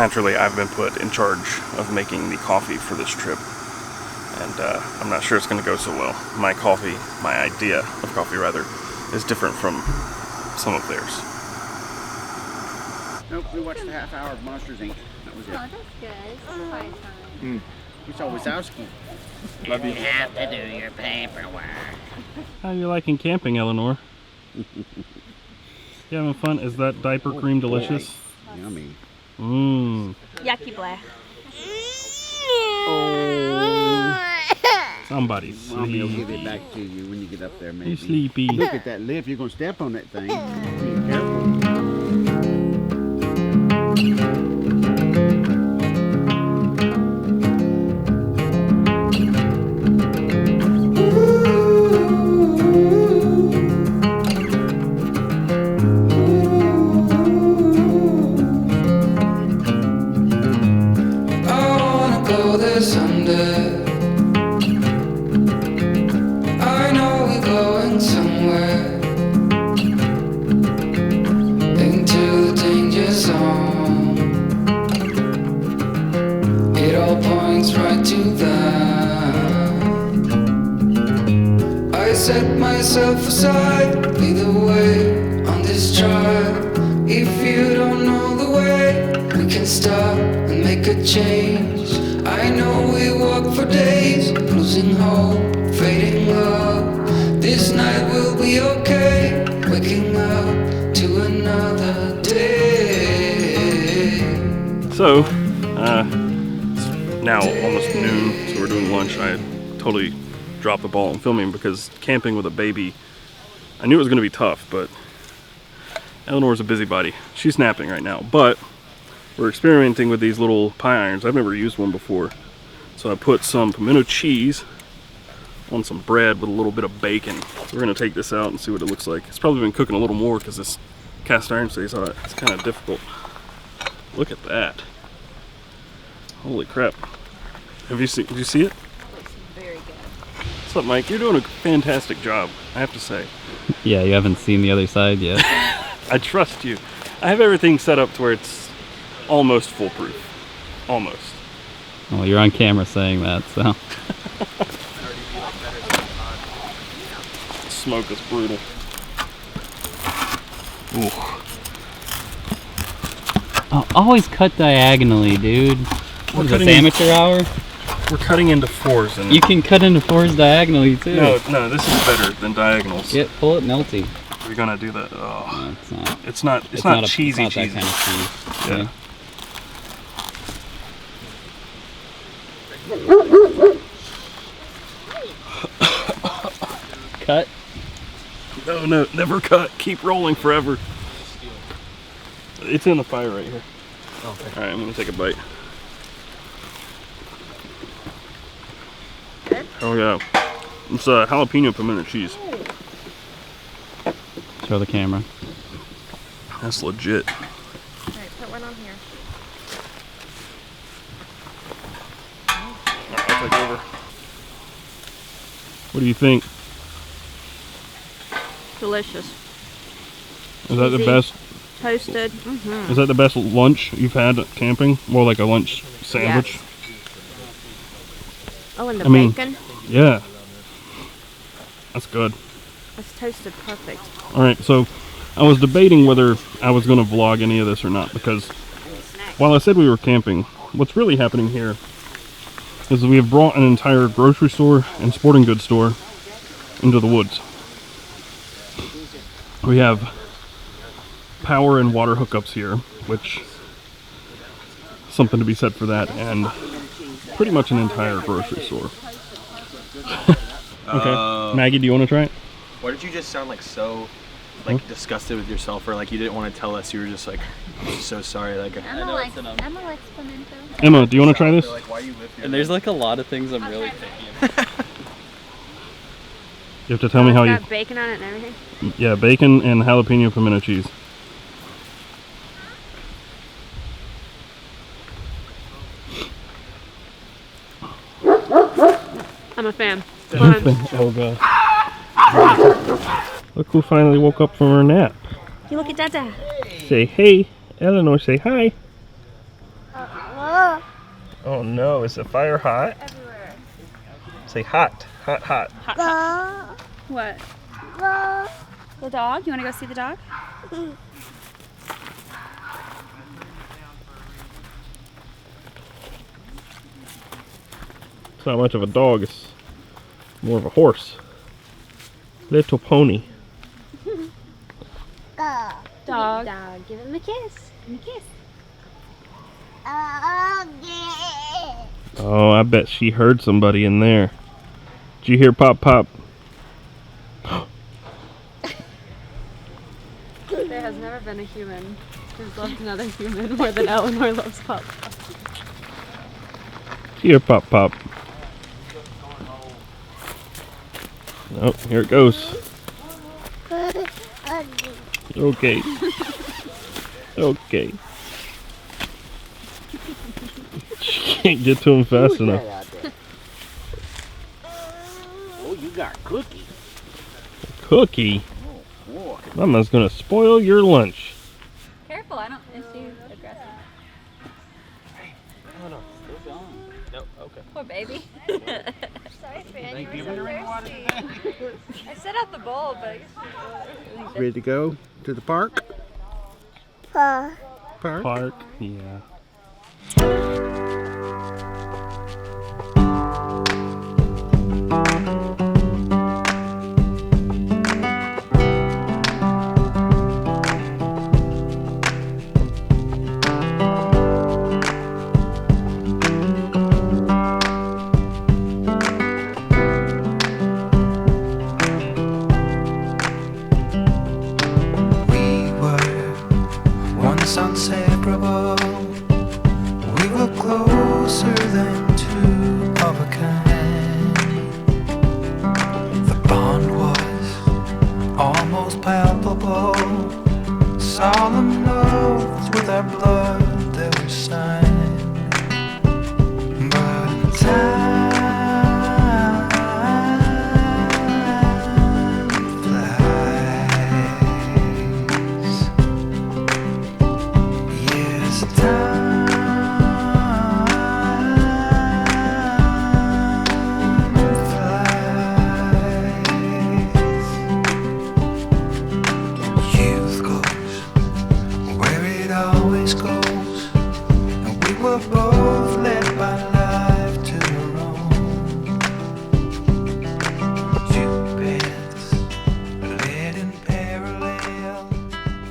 Naturally, I've been put in charge of making the coffee for this trip, and I'm not sure it's going to go so well. My idea of coffee rather, is different from some of theirs. Nope, we watched a half hour of Monsters, Inc. That was it. Oh, that's good. It's quiet time. We saw Wazowski. Love you. Have to do your paperwork. How are you liking camping, Eleanor? You having fun? Is that diaper cream delicious? Yummy. Yucky black. Somebody's Mommy will sleepy. give it back to you when you get up there, maybe. He's sleepy. Look at that lift. You're going to step on that thing. Be careful. Set myself aside, lead the way on this drive. If you don't know the way, we can stop and make a change. I know we walk for days, losing hope, fading love. This night will be okay, waking up to another day. So, it's now almost noon, so we're doing lunch. I totally dropped the ball on filming because camping with a baby, I knew it was going to be tough, but Eleanor's a busybody. She's napping right now, but we're experimenting with these little pie irons. I've never used one before. So I put some pimento cheese on some bread with a little bit of bacon. So we're going to take this out and see what it looks like. It's probably been cooking a little more because this cast iron stays hot. It's kind of difficult. Look at that. Holy crap. Did you see it? What's up, Mike? You're doing a fantastic job, I have to say. Yeah, you haven't seen the other side yet. I trust you. I have everything set up to where it's almost foolproof. Almost. Well, you're on camera saying that, so. Smoke is brutal. Ooh. Oh, always cut diagonally, dude. What is this, amateur hour? We're cutting into fours. And you can cut into fours diagonally too. No, this is better than diagonals. Pull it melty. We're gonna do that. Oh, no, it's not. It's not cheesy. It's not that kind of cheese. Yeah. Cut. No, never cut. Keep rolling forever. It's in the fire right here. Okay. All right, I'm gonna take a bite. Oh yeah, it's jalapeno pimento cheese. Show the camera. That's legit. Alright, put one on here. Alright, I'll take over. What do you think? Delicious. Is that the best? Toasted. Is that the best lunch you've had camping? More like a lunch sandwich? Yes. Oh, and the bacon? Yeah. That's good. It's toasted perfect. Alright, so I was debating whether I was going to vlog any of this or not, because while I said we were camping, what's really happening here is we have brought an entire grocery store and sporting goods store into the woods. We have power and water hookups here, which something to be said for that, and pretty much an entire grocery store. Okay, Maggie, do you want to try it? Why did you just sound like so, like disgusted with yourself, or like you didn't want to tell us? You were just like, I'm so sorry. Like Emma likes pimento. Emma, do you want to try this? Like, why you live here? And there's like a lot of things I'm really picky about. You have to tell me how you... It's got bacon on it and everything? Yeah, bacon and jalapeno pimento cheese. I'm a fan. Oh god. Look who finally woke up from her nap. You look at Dada. Say hey. Eleanor, say hi. Oh no, is the fire hot? Everywhere. Say hot, hot, hot. What? The dog? You want to go see the dog? It's not much of a dog, it's more of a horse. Little pony. Dog. Dog. Give him a kiss. Give him a kiss. Oh, I bet she heard somebody in there. Did you hear Pop Pop? There has never been a human who's loved another human more than Eleanor loves Pop Pop. Did you hear Pop Pop? Oh, here it goes. Okay. Okay. She can't get to him fast Who's enough. that out there? Oh, you got a cookie. Cookie? Oh, boy. Mama's gonna spoil your lunch. Careful, I don't. Is she aggressive? No, okay. Poor baby. Sorry, Fran. They You giving were her any so water thirsty. I set out the bowl, but I guess Ready to go to the park? Park. Park, yeah. We were once inseparable. We were closer than two of a kind. The bond was almost palpable. Solemn oaths with our blood that were signed. But time flies. Yes, time flies. Youth goes where it always goes, and we were both led by life to our own. Two paths led in parallel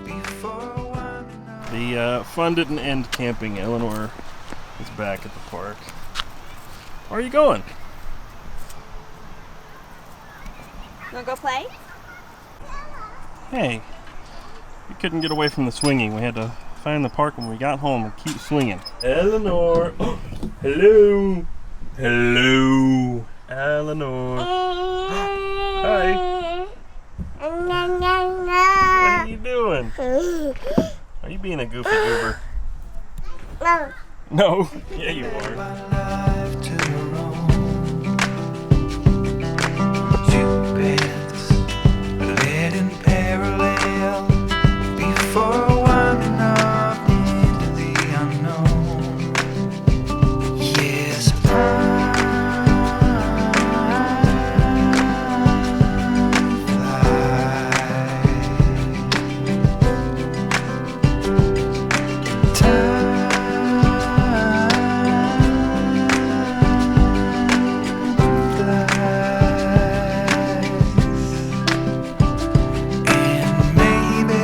before one another. The fun didn't end camping. Eleanor is back at the park. Where are you going? You wanna go play? Hey, we couldn't get away from the swinging. We had to find the park when we got home and keep swinging. Eleanor! Hello! Hello! Eleanor! Hi! What are you doing? Are you being a goofy goober? No. Yeah, you are. Life to our own. Two paths led in parallel before winding up into the unknown. Yes, and maybe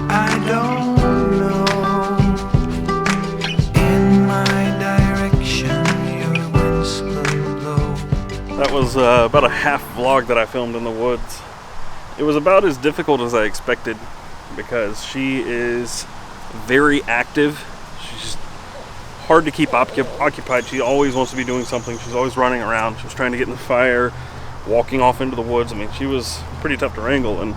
I don't know. In my direction, your winds will blow. That was about a half vlog that I filmed in the woods. It was about as difficult as I expected because she is very active. She's hard to keep occupied. She always wants to be doing something. She's always running around. She was trying to get in the fire, walking off into the woods. I mean, she was pretty tough to wrangle, and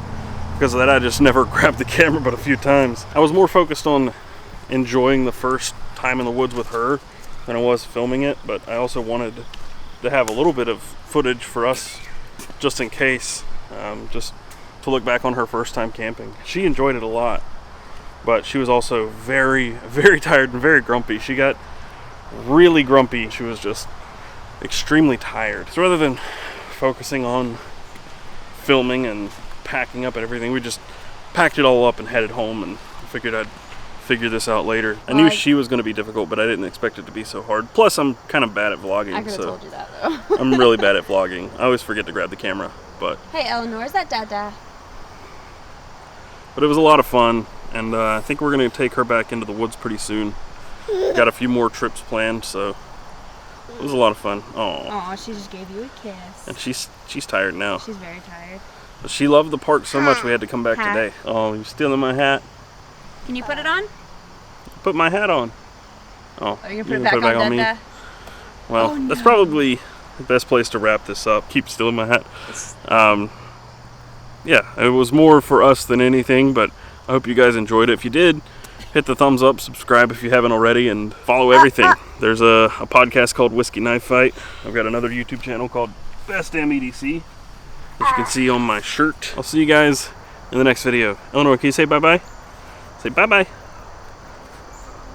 because of that I just never grabbed the camera but a few times. I was more focused on enjoying the first time in the woods with her than I was filming it, but I also wanted to have a little bit of footage for us just in case, just to look back on her first time camping. She enjoyed it a lot, but she was also very, very tired and very grumpy. She got really grumpy. She was just extremely tired. So rather than focusing on filming and packing up and everything, we just packed it all up and headed home, and figured I'd figure this out later. I knew she was going to be difficult, but I didn't expect it to be so hard. Plus, I'm kind of bad at vlogging. I could have told you that though. I'm really bad at vlogging. I always forget to grab the camera, but... Hey Eleanor, is that Dada? But it was a lot of fun, and I think we're going to take her back into the woods pretty soon. Got a few more trips planned, so it was a lot of fun. Aw, she just gave you a kiss. And she's tired now. She's very tired. But she loved the park so much we had to come back today. Oh, you're stealing my hat. Can you put it on? Put my hat on. Oh, Are you going to put it back on me? Dada? Well, that's probably the best place to wrap this up. Keep stealing my hat. Yeah, it was more for us than anything, but I hope you guys enjoyed it. If you did, hit the thumbs up, subscribe if you haven't already, and follow everything. There's a podcast called Whiskey Knife Fight. I've got another YouTube channel called Damn EDC, as you can see on my shirt. I'll see you guys in the next video. Eleanor, can you say bye-bye? Say bye-bye.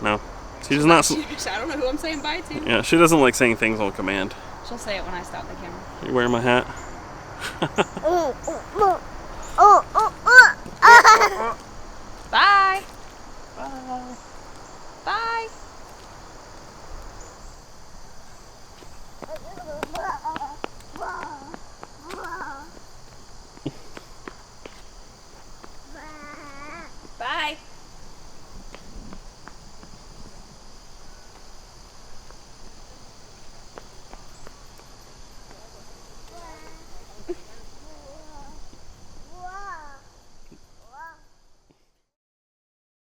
No. She does not. I don't know who I'm saying bye to. Yeah, she doesn't like saying things on command. She'll say it when I stop the camera. Are you wearing my hat?